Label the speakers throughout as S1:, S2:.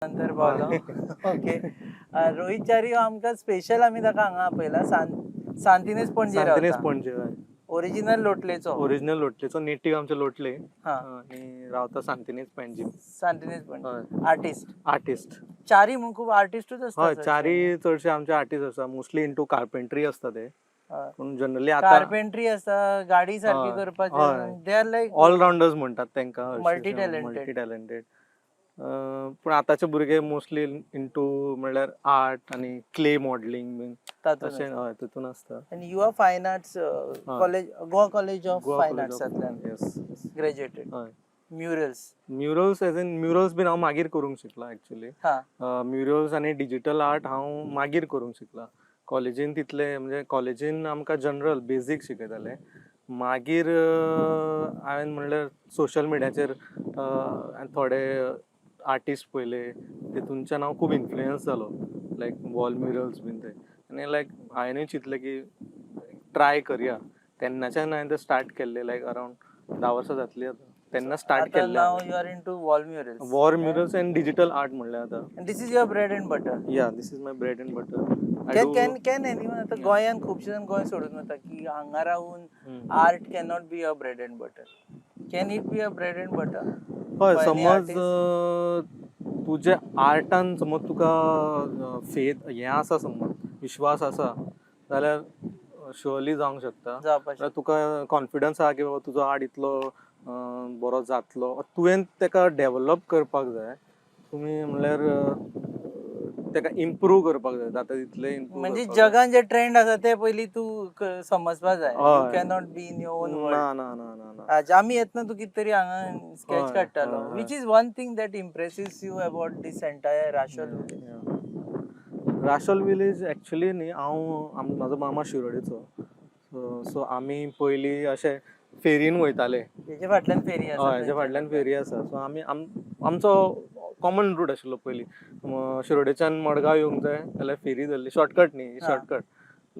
S1: नंतर पावलो. ओके. रोहित च्यारी आमकां स्पेशल आमी ताका हांगा आपयला सांतिनेज पणजे
S2: सांतिनेज
S1: रावता.
S2: पणजे
S1: ओरिजिनल लोटलेचो.
S2: ओरिजिनल लोटलेचो नेटिव्ह आमचे लोटले
S1: हा.
S2: आणि रावता सांतिनेज पणजे.
S1: सांतिनेज पणजे. आर्टिस्ट.
S2: आर्टिस्ट.
S1: च्यारी म्हणून खूप आर्टिस्टूच असता.
S2: हय च्यारी चडशे आमचे आर्टिस्ट आसा मोस्टली इंटू कार्पेंट्री असता ते. पण जनरली आता
S1: कार्पेंट्री असता गाडी सारखी करपाचे. They are like
S2: all rounders म्हणतात तांकां.
S1: Multi
S2: multi talented. पण आताचे भुरगे मोस्टली इंटू म्हणल्यार आर्ट आणि क्ले मॉडेलिंग बीन तशें हय तितून असता.
S1: आणि you are fine arts college Goa college of fine आर्ट्सांतल्यान ग्रॅज्युएटेड.
S2: हय.
S1: म्युरल्स
S2: एज इन म्युरल्स बीन हांव मागीर करूंक शिकला एक्चुअली. म्युरल्स आणि डिजिटल आर्ट हांव मागीर करूंक शिकला. कॉलेजीन तितले म्हणजे कॉलेजीन आमकां जनरल बेजीक शिकयताले. मागीर हांवें म्हणल्यार सोशल मिडियाचेर थोडे आर्टिस्ट पयले तितूनच्यान हांव खूब इन्फ्लुयन्स जालो लायक वॉल म्युरल्स बीन ते आनी लायक हांवेंनूय चिंतलें की ट्राय करया. तेन्नाच्यान हांवें तें स्टार्ट केल्लें लायक अरावंड 10 वर्सां जातलीं आतां. तेन्ना स्टार्ट केल्लें.
S1: Now you are into wall murals.
S2: Wall murals and digital art म्हणल्यार आतां.
S1: And this is your bread and butter.
S2: या this is my bread and butter.
S1: Can anyone आता गोंयान खुबशे जाण गोंय सोडून वता की हांगा रावून art can not be a bread and butter. Can it be a bread and butter?
S2: हय समज तुजे आर्टान समज तुका फेथ हें आसा समज विश्वास आसा जाल्यार शुअरली जावंक शकता. तुका कॉन्फिडन्स आहा की बाबा तुजो आर्ट इतलो बरो जातलो. तुवें तेका डेव्हलप करपाक जाय. तुमी म्हणल्यार तेका इम्प्रूव करपाक जाय. जाता तितले
S1: म्हणजे जगान जे ट्रेंड आसा ते पयली तू समजपाक जाय. You can not be in your on world.
S2: ना ना ना ना ना.
S1: आज आमी येतना तू कित तरी हांगा स्केच काडटालो. Which is one thing that impresses you about this entire Rachol village.
S2: Rachol village actually न्ही हांव म्हाजो मामा शिरोडेचो. सो आमी पयलीं अशे फेरयेन वयताले.
S1: हेजे फाटल्यान फेरी आसा.
S2: हय हेजे फाटल्यान फेरी आसा. सो आमी आमचो कॉमन रूट आशिल्लो पयलीं. शिरोडेच्यान मडगांव येवंक जाय जाल्यार फेरी धरली. शॉर्टकट न्ही शॉर्टकट.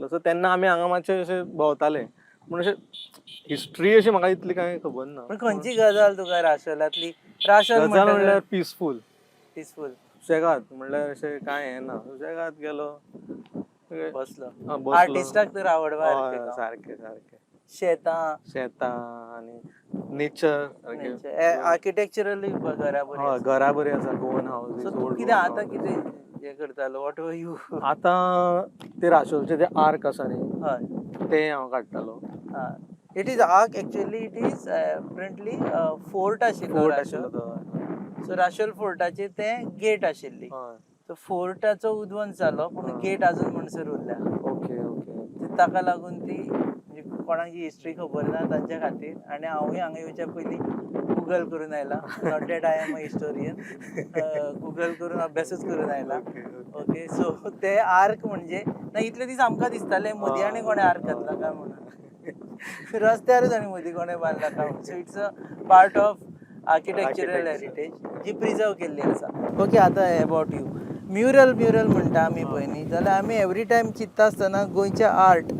S2: सो तेन्ना आमी हांगा मातशे अशे भोंवताले. पूण अशें हिस्ट्री अशी म्हाका इतली कांय खबर ना.
S1: पण खंयची गजाल तुका राशोलांतली? राशोल
S2: म्हणल्यार पिसफूल.
S1: सुशेगाद
S2: म्हणल्यार अशें कांय हें ना. सुशेगाद गेलो
S1: बसलो. आर्टिस्टाक तर आवडवा.
S2: सारकें सारकें.
S1: शेतां
S2: आनी नेचर
S1: आर्किटेक्चरली
S2: घरा बरी आसा. Goan houses.
S1: कितें आतां कितें हे करतालो? What were you?
S2: आतां ते राशोलचे जे आर्क आसा न्ही
S1: हय
S2: ते हांव काडटालो.
S1: It is arch actually. It is apparently fort आशिल्लो. सो राशोल फोर्टाचेर ते गेट आशिल्ली. सो फोर्टाचो उद्वंस जालो पूण गेट अजून म्हणसर उरल्या.
S2: Okay okay.
S1: ताका लागून ती कोणाक हिस्ट्री खबर ना तांच्या खातीर. आनी हांवूय हांगा येवच्या पयलीं गुगल करून आयला. Not that I am a historian. Google करून अभ्यासूच करून आयला. ओके. सो ते आर्क म्हणजे ना इतले दीस आमकां दिसताले मोदयांनी कोणें आर्क घातला काय म्हणून. रस्त्यारूच आनी मोदी कोणें बांदला काय म्हणून. So it's a part of architectural heritage जी प्रिजर्व केल्ली आसा. ओके. आतां अबाउट यू. म्युरल म्हणटा आमी पळय न्ही जाल्यार आमी एवरी टायम चिंतता आसतना गोंयचे आर्ट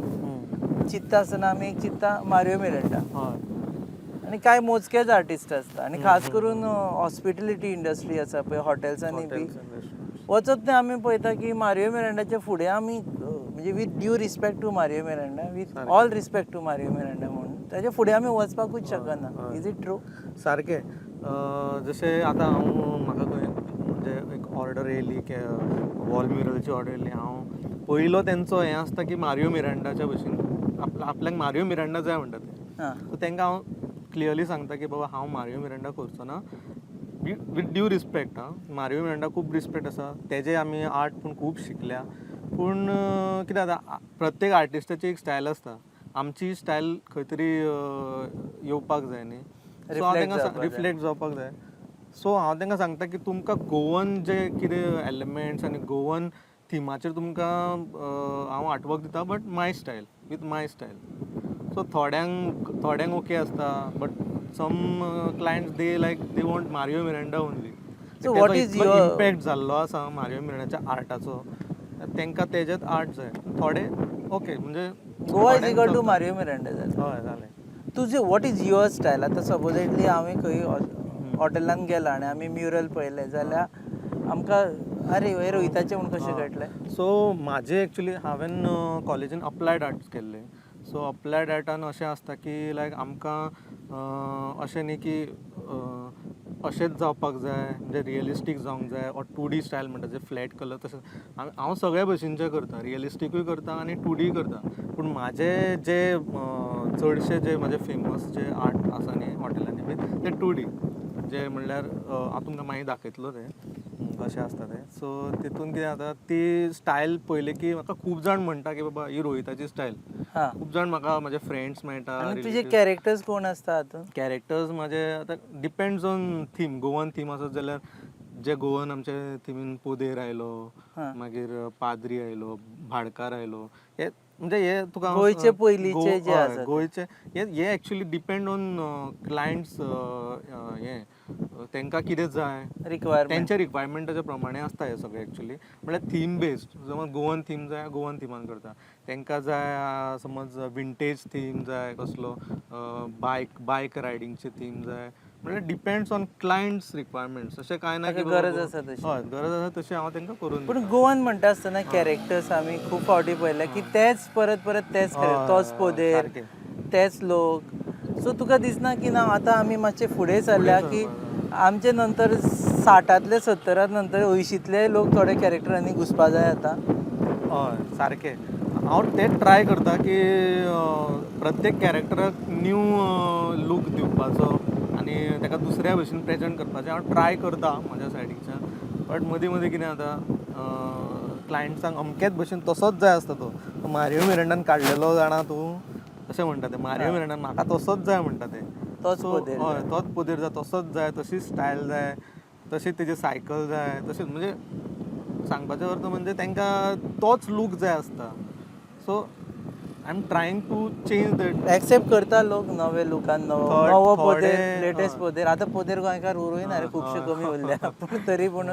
S1: चिंतता आसतना आमी एक चिंतता मारियो मिरांडा. आनी कांय मोजकेच आर्टिस्ट आसता. आनी खास करून हॉस्पिटॅलिटी इंडस्ट्री आसा पळय हॉटेल्सांनी बी वचत तें आमी पळयता की मारियो मिरांडाच्या फुडें आमी म्हणजे with due respect to Mario Miranda with all respect to Mario Miranda म्हणून ताच्या फुडें आमी वचपाकूच शकना. Is it true?
S2: सारकें. जशें आतां हांव म्हाका खंय म्हणजे एक ऑर्डर येयली की वॉल म्युरलची ऑर्डर येयली. हांव पयलो तेंचो हें आसता की मारियो मिरांडाच्या भशेन आपल्याक मारियो मिरांडा जाय म्हणटा ते. सो तांकां हांव क्लियरली सांगता की बाबा हांव मारियो मिरांडा करचो ना. With due respect. Mario Miranda खूब रिस्पेक्ट आसा. तेजे आमी आर्ट पूण खूब शिकल्या. पूण कितें जाता प्रत्येक आर्टिस्टाची एक स्टायल आसता. आमची स्टायल खंय तरी येवपाक जाय न्ही. सो हांव तांकां रिफ्लेक्ट जावपाक जाय. सो हांव तांकां सांगता की तुमकां गोवन जे कितें एलिमेंट्स आनी गोवन थिमाचेर तुमकां हांव आर्टवर्क दिता but my style with my style. So थोड्यांक ओके आसता but some clients they want Mario Miranda only.
S1: So what is your
S2: impact जाल्लो आसा मारियो मिरांडाच्या आर्टाचो. तांकां तेजेच आर्ट जाय. थोडे ओके म्हणजे
S1: Goa is equal to Mario Miranda जालें.
S2: हय जालें.
S1: तुजें वॉट इज युअर स्टायल? आतां सपोजिटली हांवें खंय हॉटेलान गेला आनी आमी म्युरल पळयलें जाल्यार आमकां अरे हे रोहिताचें म्हूण कशें कळटलें?
S2: सो माझे एक्चुली हांवें कॉलेजीन अप्लायड आर्ट्स केल्ले. सो अप्लायड आर्टान अशें आसता की लायक आमकां अशें न्ही की अशेंच जावपाक जाय म्हणजे रियलिस्टीक जावंक जाय ऑर 2D स्टायल म्हणटा जे फ्लॅट कलर तशें हांव सगळ्या भशेनचे करता, रियलिस्टीकूय करता आनी 2D करता. पूण म्हाजे जे चडशे जे म्हाजे फेमस जे आर्ट आसा न्ही हॉटेलांनी बी ते 2D जे म्हणल्यार हांव तुमकां मागीर दाखयतलो ते कशें आसता ते. सो तितून कितें जाता ती स्टायल पयली की म्हाका खूब जाण म्हणटा की बाबा ही रोहिताची स्टायल.
S1: हां.
S2: खूब जाण म्हाका म्हजे फ्रेंड्स मेळटा.
S1: आनी तुजे कॅरेक्टर्स कोण आसता हातून?
S2: कॅरेक्टर्स म्हाजे आतां depends on theme. Goan theme आसत जाल्यार जे गोवन आमचे थिमीन पोदेर आयलो,
S1: हां.
S2: मागीर पाद्री आयलो, भाडकार आयलो, हे म्हणजे हे तुका हांव
S1: गोंयचे पयलींचे जे आसा ते.
S2: गोंयचे हे एक्चुली डिपेंड ऑन क्लायंट्स हे तांकां कितें जाय
S1: रिक्वायरमेंट.
S2: त्यांच्या रिक्वायरमेंटाच्या प्रमाणे आसता हे सगळे एक्चुली. म्हळ्यार थीम बेस्ड. समज गोवन थीम जाय गोवन थिमान करता. तांकां जाय समज विंटेज थीम जाय कसलो बायक रायडिंगचे थीम जाय म्हणजे डिपेंड्स ऑन क्लायंट्स रिक्वायरमेंट्स. अशें कांय ना की
S1: ताका गरज आसा तशी.
S2: हय गरज आसा तशी हांव तांकां करून
S1: पूण गोवन म्हणटा आसतना कॅरेक्टर्स आमी खूब फावटी पळयल्या की तेच परत परत तेच तोच पोदेर,
S2: सारकें.
S1: तेच लोक. सो तुका दिसना की ना आतां आमी मातशे फुडें चल्ल्या की आमचे नंतर 60तले 70 नंतर 80तले लोक थोडे कॅरेक्टरांनी घुसपा जाय आतां?
S2: हय सारकें. हांव तेच ट्राय करता की प्रत्येक कॅरेक्टराक न्यू लूक दिवपाचो आनी ताका दुसऱ्या भशेन प्रेजेंट करपाचें हांव ट्राय करता म्हज्या सायडीच्यान. बट मदीं मदीं कितें जाता क्लायंट्सांक अमकेच भशेन तसोच जाय आसता तो मारियो मिरांडान काडलेलो जाणा तूं तशें म्हणटा ते मारियो मिरांडान म्हाका तसोच जाय म्हणटा ते.
S1: तोच पोदेर जाय.
S2: हय तोच पोदेर जाय, तसोच जाय, तशीच स्टायल जाय, तशीच तेजी सायकल जाय, तशेंच म्हणजे सांगपाचो अर्थ म्हणजे तांकां तोच लूक जाय आसता. So I am trying to change that.
S1: Accept करता लोक नवे लुकान नवो
S2: थोडे-
S1: पोदेर, लेटेस्ट पोदेर. आतां पोदेर गोंयकार उरूय ना रे, खुबशे कमी उरल्या. पूण तरी पूण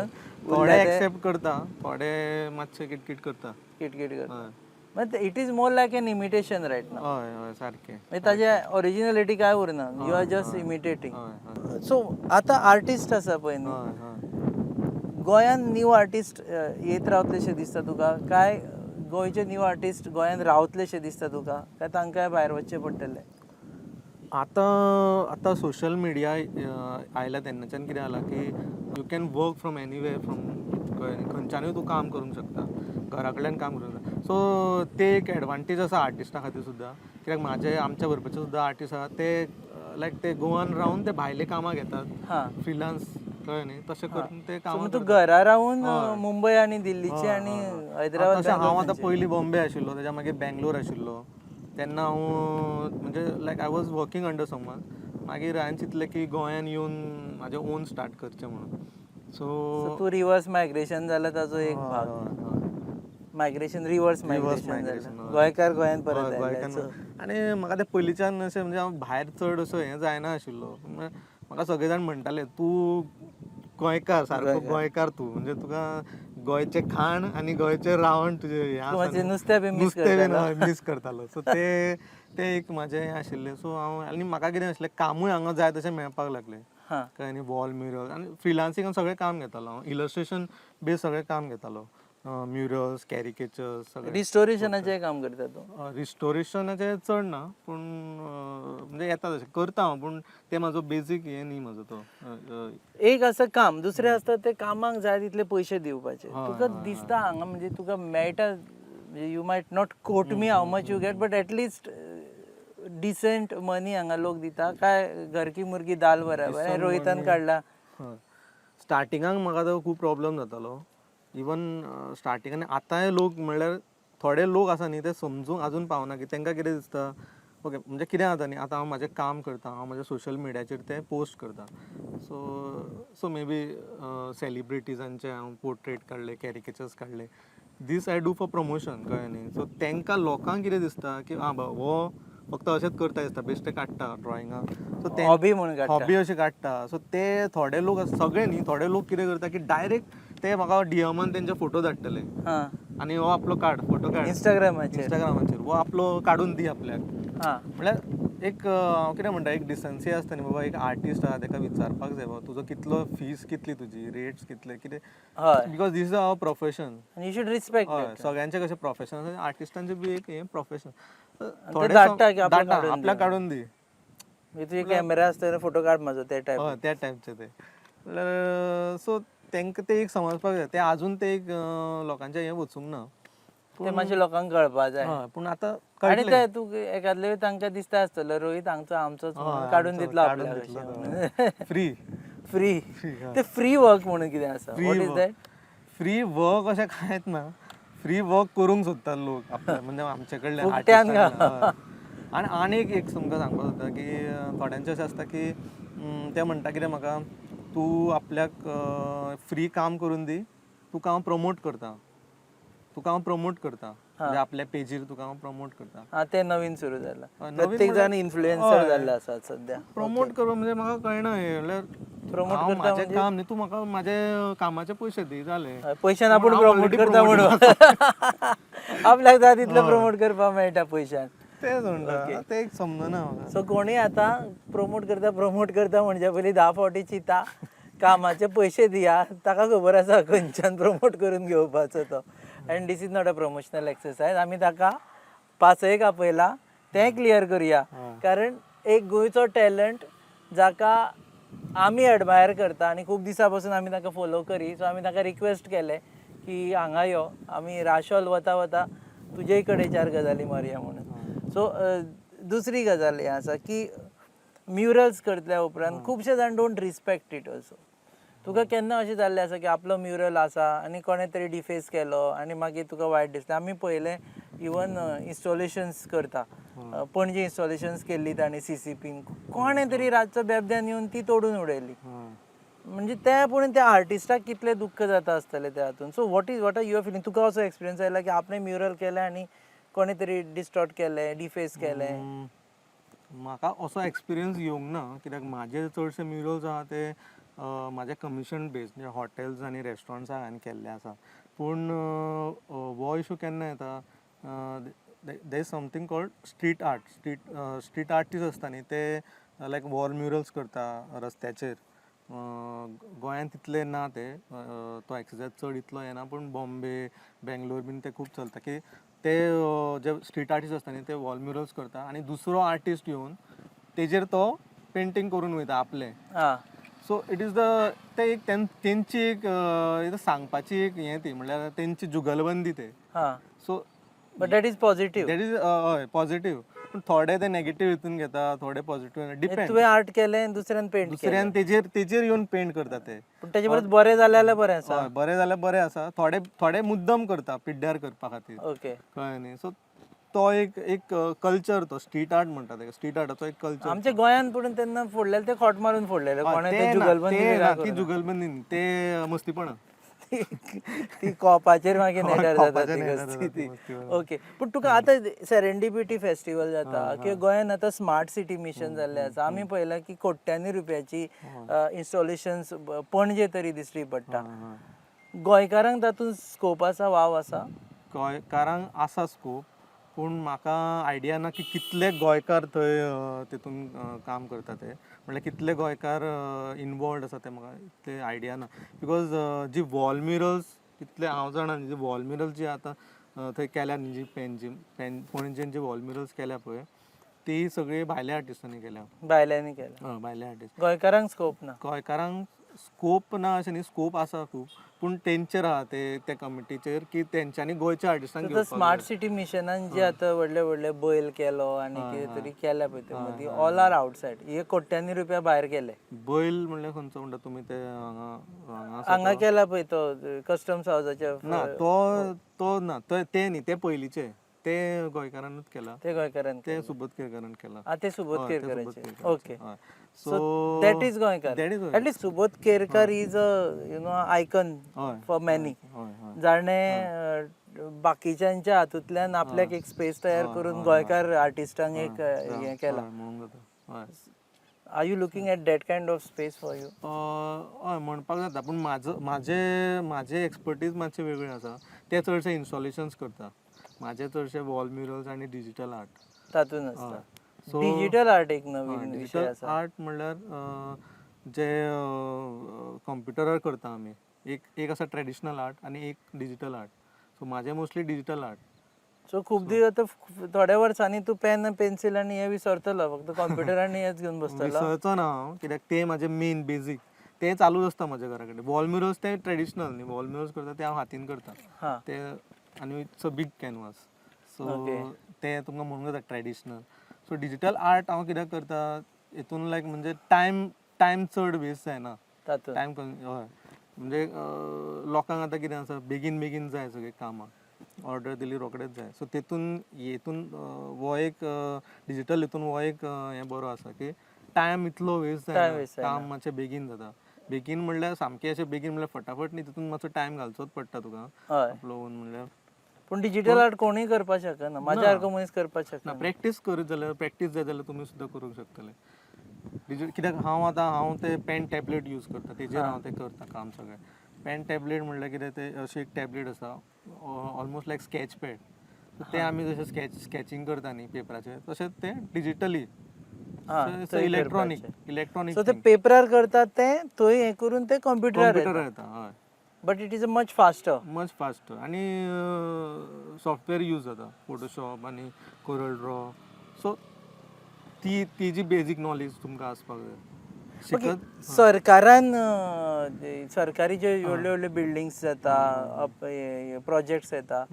S2: थोडे एक्सेप्ट करता, थोडे मातशे किटकिट करता.
S1: किटकिट करता.
S2: हय
S1: but it is more like an imitation right ना.
S2: हय हय सारकें.
S1: म्हणजे ताजे ओरिजिनलिटी काय उरना. You are just imitating.
S2: हय हय
S1: सो आतां आर्टिस्ट आसा पळय न्ही,
S2: हय हय.
S1: गोंयान न्यू आर्टिस्ट येत रावतलेशें दिसता तुका? काय गोंयचे न्यू आर्टिस्ट गोंयान रावतलेशें दिसता तुका? काय तांकांय भायर वचचें पडटलें?
S2: आतां सोशल मिडिया आयल्या तेन्नाच्यान कितें जालां की you can work from anywhere from खंयच्यानूय तूं काम करूंक शकता, घरा कडल्यान काम करूंक शकता. सो ते एक एडवांटेज आसा आर्टिस्टा खातीर सुद्दां. कित्याक आमच्या भरपाचे सुद्दां आर्टिस्ट आसा ते लायक ते गोवान रावन ते भायले कामां घेतात.
S1: हां.
S2: फ्रिलान्स कळ्ळें न्ही तशें करून ते
S1: सो
S2: कामां
S1: मग तूं
S2: करतात.
S1: घरा रावून
S2: हय.
S1: मुंबय आनी दिल्लीचे आनी हैदराबाद
S2: तशें हांव आतां
S1: बँगलोर
S2: पयलीं बॉम्बे आशिल्लो, तेच्या मागीर बँगलोर आशिल्लो. तेन्ना हांव म्हणजे like I was working under someone. मागीर हांवें चिंतलें की गोंयान येवन म्हाजें ओन स्टार्ट करचें म्हणून.
S1: सो तू रिवर्स मायग्रेशन जाल्यार ताजो एक भाग. मायग्रेशन रिवर्स मायग्रेशन जालें. गोंयकार गोंयान परत आयले. So,
S2: आनी म्हाका ते पयलींच्यान अशें म्हणजे हांव भायर चड असो हें जायना आशिल्लो. म्हाका सगळे जाण म्हणटाले तूं गोंयकार सारको गोंयकार तूं म्हणजे तुका गोंयचें खाण आनी गोंयचें रावण तुजें हें आसा
S1: मातशें
S2: न्ही.
S1: नुस्तें बी मिस
S2: नुस्तें बीन
S1: करतालो.
S2: मिस करतालो. सो ते एक म्हाजें हें आशिल्लें. सो हांव आनी म्हाका कितें आशिल्लें कामूय हांगा जाय तशें मेळपाक लागलें.
S1: हां.
S2: कळ्ळें न्ही वॉल म्युरल आनी फ्रिलान्सिंगान सगळें काम घेतालो हांव. इलस्ट्रेशन बेस सगळें काम घेतालो. म्युरल्स, कॅरिकेचर्स सगळें.
S1: रिस्टोरेशनाचें काम करता तूं?
S2: रिस्टोरेशनाचें चड ना पूण म्हणजे येता तशें करता हांव पूण ते म्हाजो बेजीक हें न्ही म्हाजो तो.
S1: एक आसा काम, दुसरें आसता ते कामाक जाय तितले पयशे दिवपाचे.
S2: हय,
S1: तुका
S2: हय,
S1: दिसता हांगा म्हणजे तुका मेळटा you might not quote me how much you get but at least decent money हांगा लोक दिता काय घर की मुर्गी दाल बराबर? रोहितान काडला.
S2: स्टार्टिंगाक म्हाका तो खूब प्रॉब्लम जातालो. इवन स्टार्टिंगान आतांय लोक म्हणल्यार थोडे लोक आसा न्ही ते समजूंक आजून पावना की तांकां कितें दिसता ओके म्हणजे कितें जाता न्ही आतां हांव म्हजें काम करता, हांव म्हज्या सोशल मिडियाचेर तें पोस्ट करता. सो मे बी सेलिब्रिटीजांचे हांव पोर्ट्रेट काडले, कॅरिकेचर्स काडले. दीस आय डू फॉर प्रमोशन कळ्ळें न्ही. सो तांकां लोकांक कितें दिसता की आं बाबा हो फक्त अशेंच करता दिसता बेश्टे काडटा ड्रॉइंगां. सो ते
S1: हॉबी म्हणून काडटा.
S2: हॉबी अशें काडटा. सो ते थोडे लोक सगळे न्ही थोडे लोक कितें करता की डायरेक्ट ते म्हाका डीएमान तेंचे फोटो धाडटले
S1: हां.
S2: आनी हो आपलो काड फोटो काड
S1: इंस्टाग्रामाचेर.
S2: इंस्टाग्रामाचेर वो आपलो काडून दी आपल्याक.
S1: हां.
S2: म्हळ्यार एक हांव कितें म्हणटा एक डिसन्सी आसता न्ही बाबा एक आर्टिस्ट आहा ताका विचारपाक जाय बाबा तुजो कितलो फीज कितली तुजी रेट्स कितले कितें
S1: हय
S2: because this is our profession.
S1: You should respect
S2: हय सगळ्यांचे कशें प्रोफेशन आर्टिस्टांचे बी एक हें प्रोफेशन
S1: धाडटा की आपल्याक काडून
S2: आपल्याक काडून दी
S1: तुझे कॅमेरा असता फोटो काड माझो ते टायप
S2: हय त्या टायपचे ते म्हणल्यार सो तांकां ते एक समजपाक जाय ते आजून ते एक लोकांचे हें वचूंक ना
S1: ते मातशें लोकांक कळपा जाय
S2: हय पूण आतां
S1: आणि ते तू एखाद्या वेळी तांकां दिसता आसतलो रोहित हांगचो आमचोच म्हणून काडून दितलो आपल्याक
S2: फ्री
S1: फ्री ते फ्री वर्क म्हणून कितें आसा what is that
S2: free work अशें कांयच ना फ्री वर्क करूंक सोदता लोक आपल्या म्हणजे आमचे कडल्यान
S1: फुकट्यान
S2: आनी आनीक एक तुमकां सांगपाक सोदता की थोड्यांचें अशें आसता की ते म्हणटा कितें म्हाका तूं आपल्याक फ्री काम करून दी तुका हांव प्रमोट करता म्हणजे आपल्या पेजीर तुका हांव प्रमोट करता.
S1: हा ते नवीन सुरू जाला प्रत्येक जण इन्फ्लुएन्सर जाल्ले आसात सध्या
S2: प्रमोट करून म्हणजे म्हाका कळना हें म्हणल्यार
S1: प्रमोट
S2: हांव म्हाजें काम न्ही तूं म्हाका म्हाजे कामाचे पयशे दी जाले
S1: पयशान आपूण प्रमोट करता म्हणून आपल्याक जाय तितलो प्रमोट करपाक मेळटा पयशान
S2: तेच म्हणटा ते एक समजना म्हाका.
S1: सो कोणी आता प्रमोट करता म्हणजे पयलीं 10 फावटी चिता कामाचे पयशे दिया ताका खबर आसा खंयच्यान प्रमोट करून घेवपाचो तो and this is not a promotional exercise आमी ताका 5 आपयला तें क्लियर करुया कारण एक गोंयचो टॅलंट जाका आमी एडमायर करता आनी खूब दिसा पासून आमी ताका फॉलो करी सो आमी ताका रिक्वेस्ट केलें की हांगा यो आमी राशॉल वता तुजेय कडेन 4 गजाली मारया म्हणून. सो दुसरी गजाल हें आसा की म्युरल्स करतल्या उपरांत खुबशे जाण डोंट रिस्पेक्ट इट ऑल्सो. तुका केन्ना अशें जाल्लें आसा की आपलो म्युरल आसा आनी कोणें तरी डिफेस केलो आनी मागीर तुका वायट दिसलें. आमी पळयलें इवन इन्स्टॉलेशन्स करता पणजे इन्स्टॉलेशन्स केल्ली तांणी CCPन कोणें तरी रातचो बेबद्यान येवन ती तोडून उडयली म्हणजे त्या पळोवन त्या आर्टिस्टाक कितलें दुख्ख जाता आसतलें त्या हातून. So what are your feeling तुका असो एक्सपिरियन्स आयला की आपणें म्युरल केलें आनी कोणें तरी डिस्टॉर्ट केलें डिफेस केलें?
S2: म्हाका असो एक्सपिरियन्स येवंक ना कित्याक म्हाजे चडशे म्युरल्स आहा ते म्हाजे कमिशन बेस्ड म्हणजे हॉटेल्स आनी रेस्टॉरंट्साक हांवें केल्ले आसा पूण हो इशू केन्ना येता there is something called street artist आसता न्ही ते लायक वॉल म्युरल्स करता रस्त्याचेर. गोंयांत तितले ना ते तो एक्सरसाइज चड इतलो येना पूण बॉम्बे बेंगलोर बीन ते खूब चलता की ते जे स्ट्रीट आर्टिस्ट आसता न्ही ते वॉल म्युरल्स करता आनी दुसरो आर्टिस्ट येवन तेजेर तो पेंटींग करून वयता आपलें. सो इट इज ते एक तेंची एक सांगपाची एक हें ती म्हणल्यार तेंची जुगलबंदी ते. So
S1: but that is positive.
S2: हय पॉझिटिव्ह पूण थोडे ते नेगेटिव्ह हितून घेता थोडे पॉझिटिव्ह डिपेंड.
S1: तुवें आर्ट केलें दुसऱ्यान पेंट
S2: दुसऱ्यान तेजेर येवन पेंट करता ते.
S1: पूण तेजे परस बरें जाल्यार बरें आसा.
S2: हय बरें जाल्यार बरें आसा थोडे मुद्दम करता पिड्ड्यार करपा खातीर.
S1: ओके
S2: कळ्ळें न्ही. सो तो एक कल्चर तो स्ट्रीट आर्ट म्हणटा तेका स्ट्रीट आर्टाचो एक कल्चर.
S1: आमच्या गोंयांत पूण तेन्ना फोडलेले ते खोट मारून फोडलेले कोणें ते
S2: ती जुगलबंदी ते मस्तीपणां
S1: ती कॉपाचेर मागीर नेटार जाता ती. ओके पूण तुका आतां सेरेंडिपिटी फेस्टिवल जाता किंवा गोंयांत आतां स्मार्ट सिटी मिशन जाल्लें आसा. आमी पळयलां की कोट्यांनी रुपयाची इन्स्टॉलेशन्स पणजे तरी दिश्टी पडटा. गोंयकारांक तातूंत स्कोप आसा वाव आसा?
S2: गोंयकारांक आसा स्कोप पूण म्हाका आयडिया ना की कितले गोंयकार थंय तितून काम करता ते म्हणल्यार कितले गोंयकार इनवॉल्ड आसा ते म्हाका इतले आयडिया ना बिकॉज जी वॉल म्युरल्स तितले हांव जाणा न्ही जी वॉल म्युरल्स जी आतां थंय केल्या न्ही जी पणजेन जी वॉल म्युरल्स केल्या पळय ती सगळी भायल्या आर्टिस्टांनी केल्या.
S1: भायल्यांनी केल्या.
S2: भायले आर्टिस्ट.
S1: गोंयकारांक स्कोप ना.
S2: गोंयकारांक स्कोप ना अशें न्ही स्कोप आसा खूब पूण तेंचेर आहा ते कमिटीचेर की तेंच्यांनी गोंयच्या आर्टिस्टांक घेवपाक.
S1: स्मार्ट सिटी मिशनान जे आतां व्हडले बैल केलो आनी कितें तरी केल्या पळय ते मदीं ऑल आर आवटसायड हे कोट्यांनी रुपया भायर केले.
S2: बैल म्हणल्यार खंयचो म्हणटा तुमी ते
S1: हांगा केला पळय तो कस्टम्स हावसाच्या.
S2: ना तो ना ते न्ही ते पयलींचे ते गोंयकारानूच केला.
S1: ते गोंयकारान
S2: ते सुबोध केरकरान केला.
S1: ते सुबोध केरकराचे. ओके
S2: सो
S1: दॅट इज गोंयकार. At least Subodh Kerkar is a icon for many. जाणें बाकीच्यांच्या हातूंतल्यान आपल्याक एक स्पेस तयार करून गोंयकार आर्टिस्टांक एक हें केलां. Are you looking at that kind of space for you?
S2: हय म्हणपाक जाता पूण म्हाजे एक्सपर्टीज मातशे वेगळे आसा. ते चडशे इन्स्टॉलेशन्स करता. म्हाजे चडशे वॉल म्युरल्स आनी डिजिटल आर्ट
S1: तातूंत आसता.
S2: सो
S1: डिजिटल आर्ट एक नवीन विषय
S2: डिजिटल
S1: आसा.
S2: आर्ट म्हणल्यार जे कॉम्प्युटरार करता आमी, एक आसा ट्रेडिशनल आर्ट आनी एक डिजिटल आर्ट. सो म्हाजें मोस्टली डिजिटल आर्ट.
S1: सो खूप दीस आता थोड्या वर्सांनी तू पेन पेन्सिल आणि हे विसरतलो, फक्त कॉम्प्युटर आणि हेच घेऊन बसतलो.
S2: विसरचो ना हांव, कित्याक ते म्हाजे मेन बेजीक ते चालूच आसता म्हाज्या घरा कडेन. वॉल म्युरल्स ते ट्रेडिशनल न्ही, वॉल म्युरल्स करता ते हांव हातीन करता
S1: हा
S2: ते, आनी it's a big canvas. So
S1: Okay.
S2: ते तुमकां म्हणूंक जाता ट्रेडिशनल. सो डिजिटल आर्ट हांव कित्याक करता, हितून लायक म्हणजे टायम चड वेस्ट जायना.
S1: तातूंत
S2: टायम हय, म्हणजे लोकांक आतां कितें आसा, बेगीन जाय सगळीं कामां, ऑर्डर दिली रोखडेच जाय. सो हेतून हो एक डिजिटल हितून हो एक हें बरो आसा की टायम इतलो वेस्ट
S1: Time waste
S2: जायना,
S1: जायना.
S2: काम मातशें बेगीन जाता. बेगीन म्हणल्यार सामकें अशें बेगीन म्हणल्यार फटाफट न्ही, तितून मातसो टायम घालचोच पडटा तुका
S1: हय.
S2: आपलो ओन म्हणल्यार.
S1: पूण डिजिटल आर्ट कोणूय करपाक शकना, म्हाज्या सारको मनीस करपाक
S2: ना,
S1: शकना.
S2: प्रॅक्टीस करीत जाल्यार, प्रॅक्टीस जाय जाल्यार तुमी सुद्दां करूंक शकतले. कित्याक हांव ते पेन टॅबलेट यूज करता, तेजेर हांव तें करता काम सगळें. पेन टॅबलेट म्हणल्यार कितें, ते अशी एक टॅबलेट आसा ऑलमोस्ट लायक स्केच पॅड. ते आमी जशें स्केचिंग करता न्ही पेपराचेर, तशेंच ते डिजिटली इलेक्ट्रॉनिक
S1: सो ते पेपरार करतात ते थंय हे करून ते कॉम्प्युटरार
S2: कॉम्प्युटरार
S1: येता.
S2: येता. हय,
S1: but it is a much faster.
S2: Much fast. आनी सॉफ्टवेअर यूज जाता, फोटोशॉप आनी कोरल ड्रॉ. सो ती जी बेजीक नॉलेज तुमकां आसपाक जाय. शिकत
S1: सरकारान सरकारी जे व्हडले व्हडले बिल्डिंग्स जाता, प्रोजेक्ट्स येता,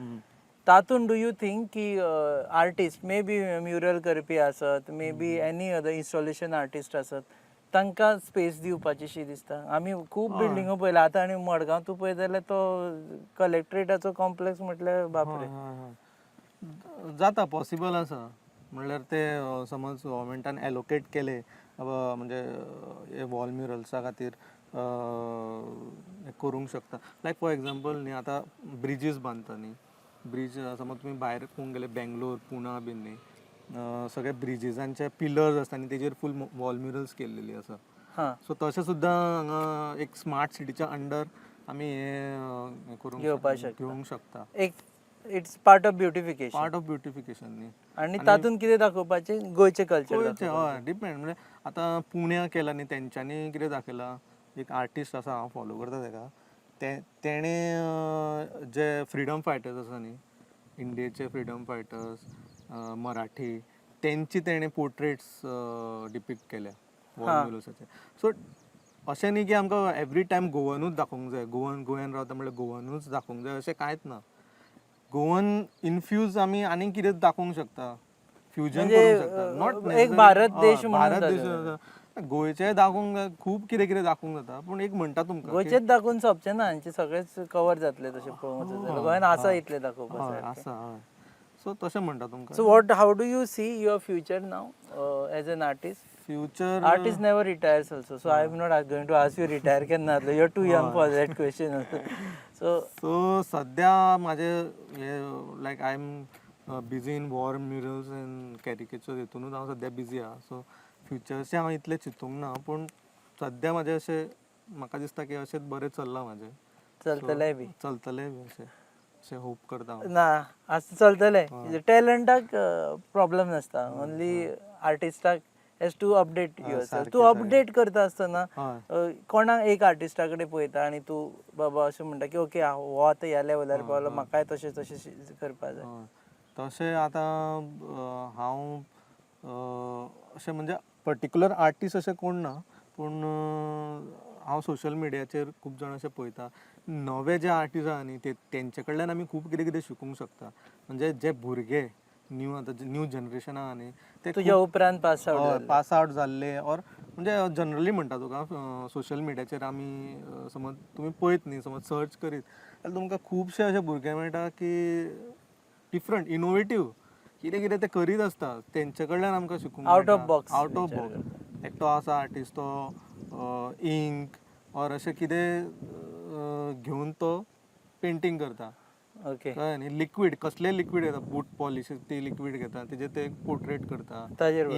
S1: तातून डू यू थिंक की आर्टिस्ट मे बी म्युरल करपी आसत, may be any other installation artist आसत, तांकां स्पेस दिवपाची शी दिसता? आमी खूब बिल्डिंगो पळयला आतां, आनी मडगांव तूं पळयत जाल्यार तो कलेक्टरेटाचो कॉम्प्लेक्स म्हटल्यार बापरे.
S2: जाता, पॉसिबल आसा. म्हणल्यार ते समज गव्हर्मेंटान एलोकेट केले म्हणजे हे वॉल म्युरल्सा खातीर करूंक शकता. लायक फॉर एग्जांपल न्ही, आतां ब्रिजीस बांदता न्ही, ब्रीज समज तुमी भायर पळोवंक गेले बेंगलोर, पुना बीन न्ही, सगळे ब्रिजीसांचे पिलर्स आसता न्ही, तेजेर फूल वॉल म्युरल्स केल्लेली आसा.
S1: हां,
S2: सो तशें सुद्दां हांगा एक स्मार्ट सिटीच्या अंडर आमी हे करूंक घेवंक शकता.
S1: एक it's part of beautification.
S2: Part of beautification न्ही.
S1: आणि तातूंत कितें दाखोवपाचें, गोंयचे कल्चर.
S2: हय, डिपेंड. म्हणजे आतां पुण्या केला न्ही, तेंच्यांनी कितें दाखयलां, एक आर्टिस्ट आसा, हांव फॉलो करता तेका, तेणे जे फ्रिडम फायटर्स आसा न्ही, इंडियेचे फ्रिडम फायटर्स, मराठी, तेंची तेणे पोर्ट्रेट्स डिपिक्ट केल्या वॉल म्युरल्साचे. सो अशें न्ही की आमकां एवरी टायम गोवनूच दाखोवंक जाय, गोंयान रावता म्हणल्यार गोवनूच दाखोवंक जाय अशें कांयच ना. गोवन इन्फ्यूज आमी आनीक कितें दाखोवंक शकता, फ्युजन करूंक शकता. नॉट
S1: एक भारत देश म्हणून
S2: भारत देश, गोंयचें दाखोवंक जाय, खूब कितें दाखोवंक जाता. पूण एक म्हणटा तुमकां,
S1: गोंयचेच दाखोवन सोंपचें ना, हांचे सगळेच कवर जातले तशें पळोवंक जाल्यार. गोंयान आसा इतलें दाखोवपाक.
S2: आसा. हय, सो तशें म्हणटा तुमकां.
S1: So how do you see your future now as an artist?
S2: Future
S1: Artist never retires also, so I'm not going to ask you retire केन्ना जातलो. You're too young for that question.
S2: So सद्या म्हाजे हे like I am busy in wall murals and caricature, हितूनूच हांव सद्या busy आहा. So फ्युचरचें हांव इतलें चिंतूंक ना, पूण सद्या म्हाजें अशें म्हाका दिसता की अशेंच बरें चल्लां म्हाजें.
S1: चलतलें बी.
S2: चलतलें बी अशें होप करता हांव.
S1: ना, असं चलतलें. टॅलंटाक प्रॉब्लेम नासता, ओन्ली आर्टिस्टाक हॅज टू अपडेट युअरसेल्फ. तूं अपडेट करता आसतना कोणाक एक आर्टिस्टा कडेन पळयता आनी तूं बाबा अशें म्हणटा की ओके हो आतां ह्या लेवलार पावलो, म्हाकाय तशें करपा जाय.
S2: तशें आतां हांव अशें म्हणजे पर्टिक्युलर आर्टिस्ट अशें कोण ना, पूण हांव सोशल मिडियाचेर खूब जाण अशें पळयता, नवे जे आर्टिस्ट आहा न्ही, तेंचे कडल्यान आमी खूब कितें शिकूंक शकता. म्हणजे जे भुरगे न्यू जनरेशन आहा न्ही, ते
S1: तुज्या उपरांत
S2: पास आउट जाल्ले, ऑर म्हणजे जनरली म्हणटा तुका, सोशल मिडियाचेर आमी समज तुमी पळयत न्ही, समज सर्च करीत जाल्यार तुमकां खुबशे अशे भुरगे मेळटा की डिफरंट, इनोवेटीव कितें ते करीत आसता. तेंचे कडल्यान आमकां शिकूंक
S1: आउट ऑफ बॉक्स.
S2: एकटो आसा आर्टिस्ट, तो इंक ऑर अशें कितें घेवन तो पेंटींग करता.
S1: ओके.
S2: कळ्ळें न्ही, लिक्वीड, कसलें लिक्वीड घेता, बूट पॉलिश ती लिक्वीड घेता, तेजेर ते पोर्ट्रेट करता.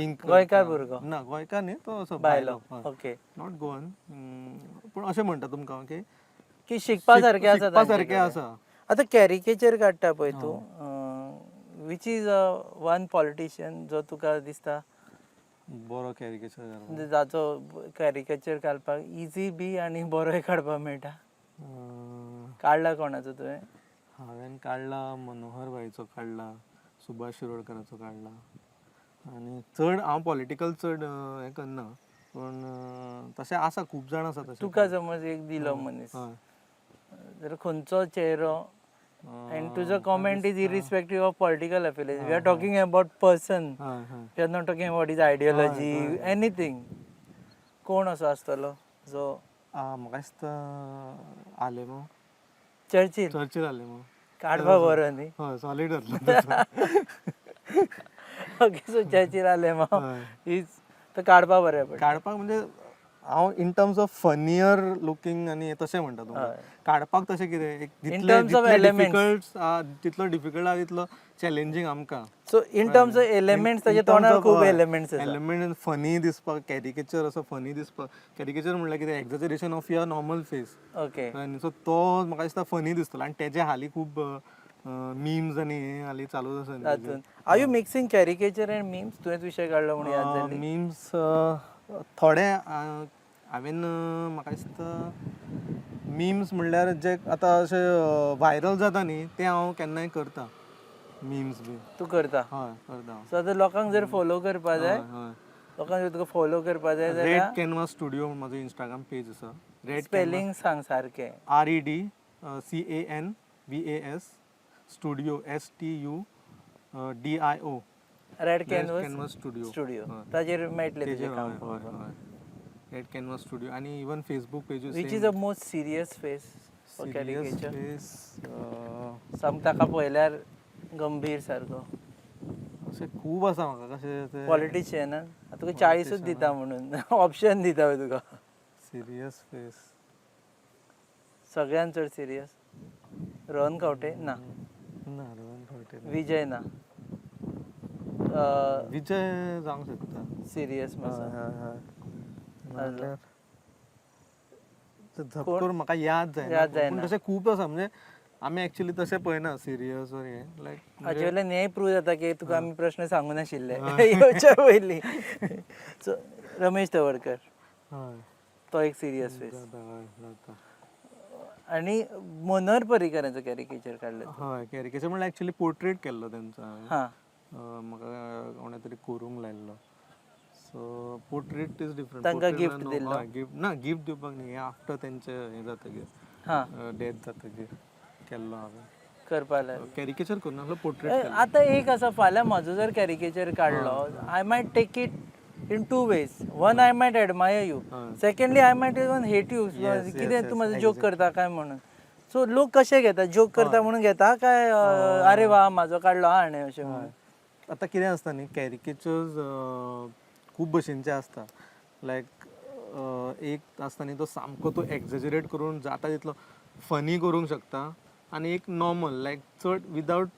S2: इंक
S1: गोंयकार भुरगो?
S2: ना, गोंयकार न्ही, तो असो
S1: भायलो. ओके.
S2: Not Goan. पूण अशें म्हणटा तुमकां
S1: की शिकपा सारकें
S2: आसा.
S1: आतां कॅरिकेचर काडटा पळय तूं, वीच इज वन पॉलिटिशियन जो तुका दिसता
S2: बरो कॅरिकेचर
S1: म्हणजे जाचो कॅरिकेचर घालपाक इजी बी आनी बरोय काडपाक मेळटा. काडला कोणाचो तुवें?
S2: हांवें काडला मनोहर भाईचो काडला, सुभाष शिरोडकराचो काडला. आनी चड हांव पॉलिटिकल चड हें करना, पूण तशें आसा खूब जाण आसा तशें.
S1: तुका समज एक दिलो मनीस जाल्यार खंयचो चेहरो एंड तुजो comment is irrespective of political affiliation. We are talking about person, we are not talking about is ideology, anything. कोण असो आसतलो जो
S2: म्हाका दिसता आलेमो,
S1: चर्चिल
S2: चर्चिल आलेमो
S1: काडपा बरो न्ही.
S2: हय सॉलिड जातलो.
S1: ओके, सो चर्चिल आले इज तो काडपा बरें पडटा.
S2: काडपाक म्हणजे हांव in terms of funnier looking आनी तशें म्हणटा तुमकां. काडपाक तशें कितें एक
S1: terms of elements.
S2: जितलो डिफिकल्ट आहा तितलो चॅलेंजींग आमकां.
S1: So in terms of elements ताचे तोंडार खूब एलिमेंट्स आसा.
S2: एलिमेंट फनी दिसपाक, कॅरिकेचर असो फनी दिसपाक. कॅरिकेचर म्हणल्यार कितें exaggeration of your normal face.
S1: Okay,
S2: so तो म्हाका दिसता फनी दिसतलो. आनी तेजे हालीं खूब मिम्स आनी हे हालीं चालूच आसा.
S1: तातून are you mixing caricature and memes? तुवें विशय काडलो म्हणून याद जाली.
S2: मिम्स थोडे हांवें म्हाका दिसता मिम्स म्हणल्यार जे आतां अशें व्हायरल जाता न्ही ते हांव केन्नाय करता. मिम्स बी
S1: तूं करता.
S2: हय करता.
S1: सो आतां लोकांक जर फॉलो करपा जाय,
S2: हय
S1: लोकांक जर तुका फॉलो करपा जाय
S2: रेड
S1: जाल्यार
S2: कॅनवास स्टुडिओ म्हजो इंस्टाग्राम पेज आसा. रेड
S1: स्पेलिंग सांग सारकें.
S2: RED CANVAS studio STUDIO.
S1: Red
S2: canvas
S1: canvas
S2: studio.
S1: Studio ताजेर मेळटलें तुजें काम.
S2: Red canvas studio. आनी इवन फेसबूक पेजूय
S1: which is the most serious face for caricature?
S2: Face
S1: साम ताका पळयल्यार गंभीर सारको.
S2: अशें खूब आसा म्हाका कशें ते
S1: पॉलिटिशियन आतां तुका 40 दिता म्हणून ऑप्शन दिता पळय तुका.
S2: सिरियस फेस
S1: सगळ्यान चड सिरियस रोहन खंवटे ना,
S2: ना रोहन खंवटे ना.
S1: विजय ना,
S2: विजय जावंक शकता.
S1: सिरियस
S2: नाल्यार झपकोर म्हाका याद
S1: याद
S2: जायना.
S1: जायना.
S2: पूण तशें खूब आसा. म्हणजे आमी एक्चुअली तशें पळयना सिरियस ओर हें लायक.
S1: हाचे वयल्यान हें प्रूव जाता की तुका आमी प्रश्न सांगूं नाशिल्ले येवच्या पयलीं. सो रमेश तवडकर
S2: हय
S1: तो एक सिरियस फेस.
S2: जाता.
S1: आनी मनोहर पर्रीकरांचो कॅरिकेचर काडलो.
S2: हय कॅरिकेचर म्हणल्यार एक्चुअली पोर्ट्रेट केल्लो तेंचो हांवें.
S1: हां,
S2: म्हाका कोणे तरी करूंक लायल्लो. So portrait is different.
S1: तांकां gift दिल्लो.
S2: गिफ्ट ना, गिफ्ट दिवपाक न्ही. आफ्टर तेंचे हें जातकीर
S1: हां,
S2: डेथ जातकीर केल्लो हांवें.
S1: करपा लायलो.
S2: कॅरिकेचर करून नासलो, पोर्ट्रेट केल्लो.
S1: आतां एक आसा, फाल्यां म्हाजो जर कॅरिकेचर काडलो, I might take it in two ways. One, I might admire you. Secondly, I might even hate you. कितें तूं म्हाजो जोक करता काय म्हणून. सो लोक कशे घेता? जोक करता म्हणून घेता काय अरे वा म्हाजो काडलो हाणें अशें म्हणून?
S2: आतां कितें आसता न्ही, कॅरिकेचर्स खूब भशेनचे आसता. लायक एक आसता न्ही तो सामको तो एक्झॅजरेट करून जाता तितलो फनी करूंक शकता. आनी एक नॉर्मल लायक चड विदावट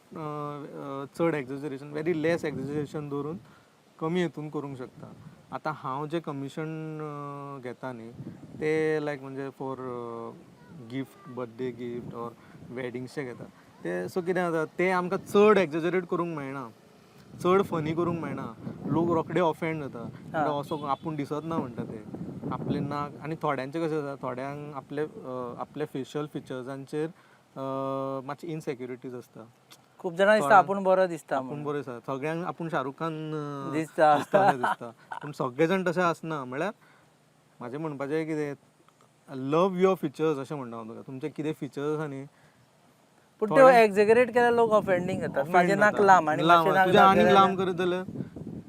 S2: चड एक्झॅजरेशन, वेरी लेस एक्झॅजरेशन दवरून कमी हितून करूंक शकता. आतां हांव जे कमिशन घेता न्ही ते लायक म्हणजे for gift, birthday gift or वॅडिंग्सचे घेता ते. सो कितें जाता ते आमकां चड एक्झॅजरेट करूंक मेळना, चड फनी करूंक मेळना. लोक रोखडे ऑफेंड जाता. असो आपूण दिसत ना म्हणटा ते आपले नाक. आनी थोड्यांचे कशें जाता, थोड्यांक आपले फेशियल फिचर्सांचेर मातशी इनसेक्युरिटीज आसता.
S1: खूब जाणां दिसता आपूण बरो दिसता
S2: आपूण बरो दिसता. सगळ्यांक आपूण शाहरुख खान
S1: दिसता.
S2: दिसता. पूण सगळे जाण तशें आसना. म्हळ्यार म्हाजें म्हणपाचें कितें, लव युअर फिचर्स अशें म्हणटा हांव तुका. तुमचे कितें फिचर्स आसा न्ही
S1: पूण त्यो एक्झॅगरेट केल्यार लोक ऑफेंडींग जातात. म्हाजें नाक लांब आनी मातशें नाक
S2: तुजें आनीक लांब करीत जाल्यार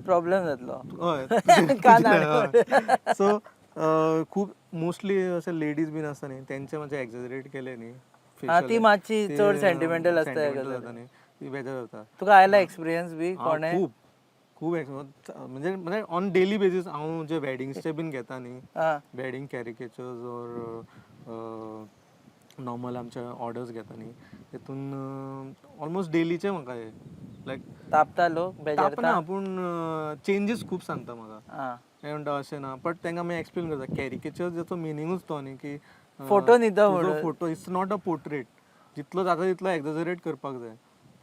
S1: प्रॉब्लेम जातलो.
S2: हय. सो खूब मोस्टली अशे लेडीज बीन आसता न्ही तेंचे मातशें एक्झॅजरेट केले न्ही
S1: ती मातशी चड सेंटिमेंटल आसता.
S2: जाता न्ही ती बेजार जाता.
S1: तुका आयला एक्सपिरियन्स बी कोणे?
S2: खूब खूब म्हणजे ऑन डेली बेसीस हांव जे वॅडिंग्सचे बीन घेता न्ही, वॅडिंग कॅरिकेचर्स ऑर नॉर्मल आमचे ऑर्डर्स घेता न्ही तेतून ऑलमोस्ट डेलीचे म्हाका हे लायक
S1: तापता लोक बेजारता.
S2: पूण चेंजीस खूब सांगता म्हाका. हे म्हणटा अशें ना, बट तांकां आमी एक्सप्लेन करता कॅरिकेचर जाचो मिनिंगूच तो न्ही की
S1: फोटो न्हिदो म्हणून.
S2: Photo it's not a portrait. जितलो जाता तितलो एक्झॅजरेट करपाक जाय.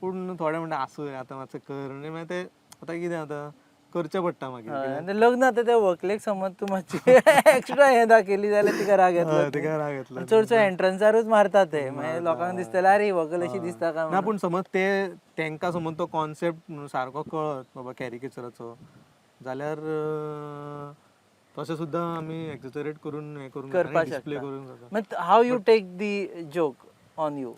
S2: पूण थोडे म्हणटा आसूं आतां मातशें कर. आनी मागीर ते आतां कितें जाता करचें पडटा मागीर
S1: हय,
S2: कित्याक
S1: आनी लग्न आतां त्या व्हंकलेक समज तूं मातशी एक्स्ट्रा हें दाखयली जाल्यार तिका राग येतलो
S2: हय, तिका राग येतलो.
S1: चडसो एंट्रन्सारूच मारता ते मागीर लोकांक दिसतलें अरे ही व्हंकल अशी दिसता काय
S2: ना
S1: म्हणून.
S2: पूण समज तेंकां समज तो कॉन्सेप्ट सारको कळत बाबा कॅरिकेचराचो जाल्यार तशें सुद्दां आमी एक्झेजरेट करून हें करून
S1: करपाक
S2: डिस्प्ले
S1: शकता.
S2: करूंक जाता.
S1: मात how you take the joke on you.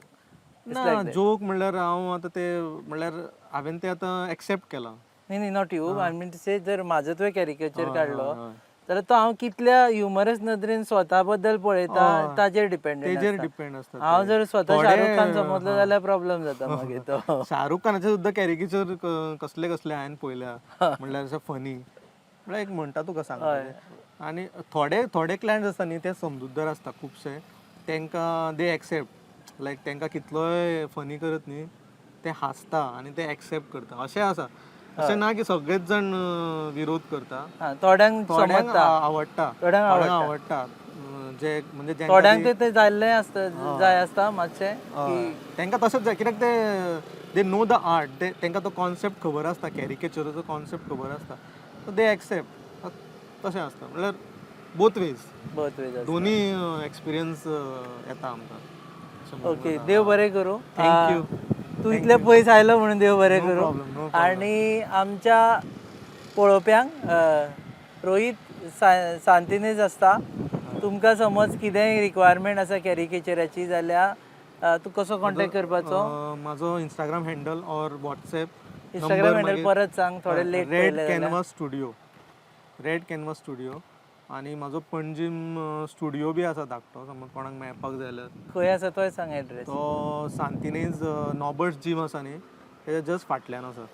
S2: ना जोक म्हणल्यार हांव आतां ते म्हणल्यार हांवें ते आतां एक्सेप्ट केलां.
S1: नाही not you, I mean to say जर म्हाजो तुवें कॅरिकेचर काडलो
S2: हय.
S1: जाल्यार तो हांव कितल्या ह्युमरस नदरेन स्वता बद्दल पळयता ताजेर डिपेंडेंट
S2: तेजेर
S1: आसता.
S2: डिपेंड आसता ते.
S1: हांव जर स्वता
S2: थोडे,
S1: शाहरुख खान समजलो जाल्यार प्रॉब्लेम जाता मागीर तो.
S2: शाहरुख खानाचे सुद्दां कॅरिकेचर कसले कसले हांवें पळयल्या म्हणल्यार अशें फनी म्हणल्यार एक म्हणटा तुका सांगता आनी थोडे क्लायंट्स आसता न्ही ते समजूतदार आसता खुबशे तेंकां दे एक्सेप्ट लायक तेंकां कितलोय फनी करत न्ही ते हांसता आनी ते एक्सेप्ट करता अशें आसा. अशें ना की सगळेच जाण विरोध करता.
S1: थोड्यांक
S2: थोड्यांक आवडटा,
S1: थोड्यांक
S2: आवडटा जे म्हणजे
S1: थोड्यांक ते जाल्लें आसता जाय आसता मातशें
S2: तेंकां तशेंच जाय कित्याक ते दे नो द आर्ट तेंकां तो कॉन्सेप्ट खबर आसता कॅरिकेचराचो कॉन्सेप्ट खबर आसता सो दे एक्सेप्ट तशें आसता म्हणल्यार बोथ वेज दोनी एक्सपिरियन्स येता आमकां.
S1: ओके, देव बरें करूं.
S2: थँक्यू.
S1: तूं इतले पयस आयलो म्हणून देव बरें
S2: नो
S1: करूं.
S2: प्रॉब्लेम.
S1: आनी आमच्या पळोवप्यांक रोहीत सांतिनेज आसता. तुमकां समज कितेंय रिक्वायरमेंट आसा कॅरिकेचराची जाल्यार तूं कसो कॉन्टॅक्ट करपाचो?
S2: म्हाजो Instagram handle or WhatsApp
S1: Instagram handle परत सांग, थोडे लेट
S2: रेड कॅनवास स्टुडिओ आनी म्हाजो पणजीम स्टुडिओ बी आसा धाकटो समज कोणाक मेळपाक जाय जाल्यार.
S1: खंय आसा तोय सांग एड्रेस.
S2: तो सांतिनेज नॉबर्ट्स जीम आसा न्ही तेच्या जस्ट फाटल्यान आसा.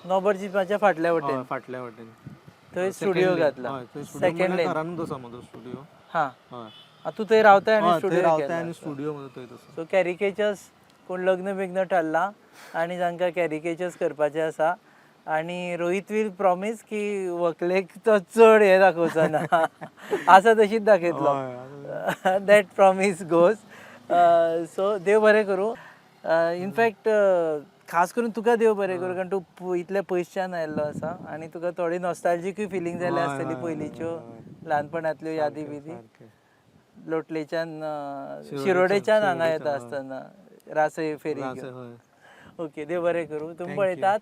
S1: नॉबर्ट जिमाच्या फाटल्या वटेन
S2: फाटल्या वटेन
S1: थंय स्टुडिओ घातला.
S2: सेकंड लेन घरानूच आसा म्हजो स्टुडिओ.
S1: हां, तूं थंय रावताय आनी
S2: थंय
S1: स्टुडिओ
S2: रावताय आनी स्टुडिओ म्हजो थंयच आसा.
S1: सो कॅरिकेचर्स कोण लग्न बिग्न ठरला आनी जांकां कॅरिकेचर्स करपाचे आसा आनी रोहीत वील प्रॉमीस की व्हंकलेक तो चड हें दाखोवचो ना. आसा तशीच दाखयतलो. That promise goes. सो देव बरें करूं. इनफॅक्ट खास करून तुका देव बरें करूं कारण तूं इतल्या पयसच्यान आयिल्लो आसा आनी तुका थोडी नॉस्टॅल्जिकूय फिलींग जाल्या आसतली पयलींच्यो ल्हानपणांतल्यो यादी बिदी. लोटलेच्यान शिरोडेच्यान हांगा येता आसतना रासय फेरी. ओके, देव बरें करूं. तुमी पळयतात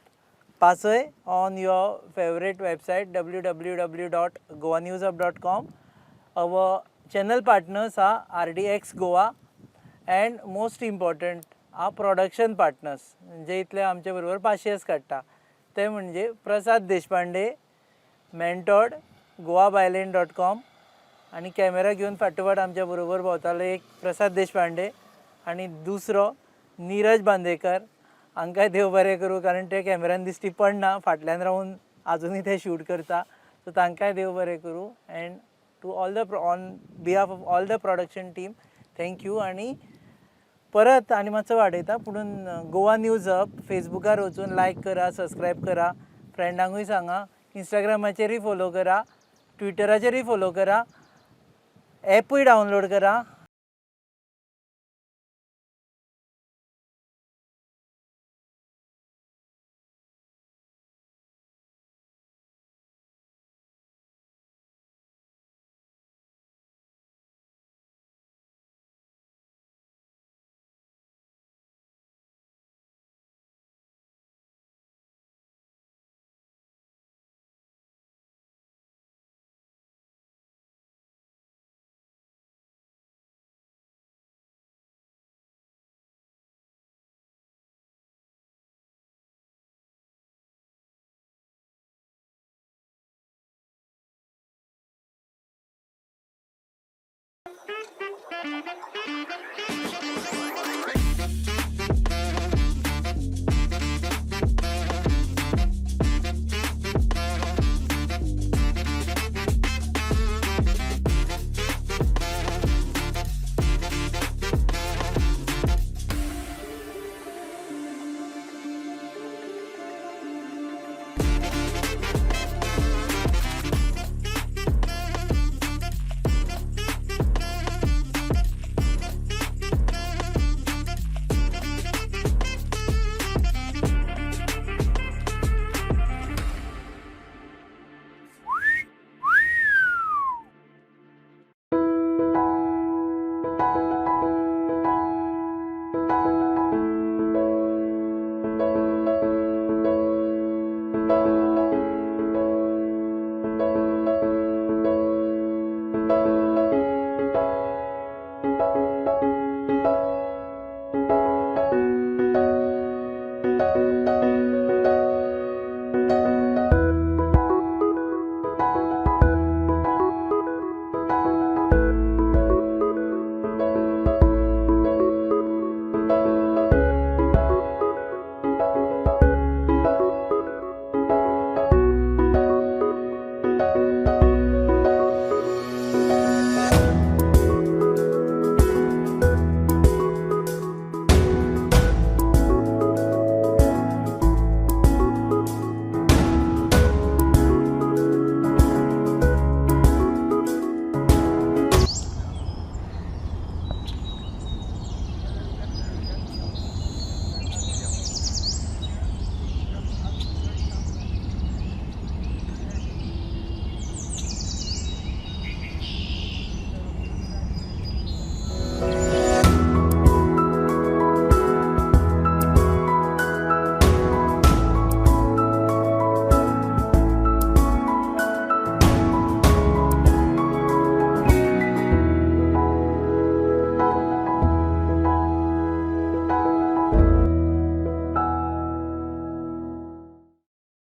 S1: पासय on your favourite website www.goanewsup.com. Our channel partners are RDX Goa and most important are production partners म्हणजे इतले आमचे बरोबर पाशयेस काडटा ते म्हणजे प्रसाद देशपांडे, मेंटॉड, goabyland.com आनी कॅमेरा घेवन फाटोफाट आमच्या बरोबर भोंवतालो एक प्रसाद देशपांडे आनी दुसरो नीरज बांदेकर. हांकांय देव बरें करूं कारण ते कॅमेरान दिश्टी पडना, फाटल्यान रावन आजुनूय ते शूट करता. सो तांकांय देव बरें करूं. And to all the on behalf of all the production team thank you. आनी परत आनी मातसो वाडयता पुणून गोवा न्यूज हब फेसबुकार वचून लायक करा, सबस्क्रायब करा, फ्रेंडांकूय सांगा, इंस्टाग्रामाचेरूय फॉलो करा, ट्विटराचेरूय फॉलो करा, ॲपूय डावनलोड करा.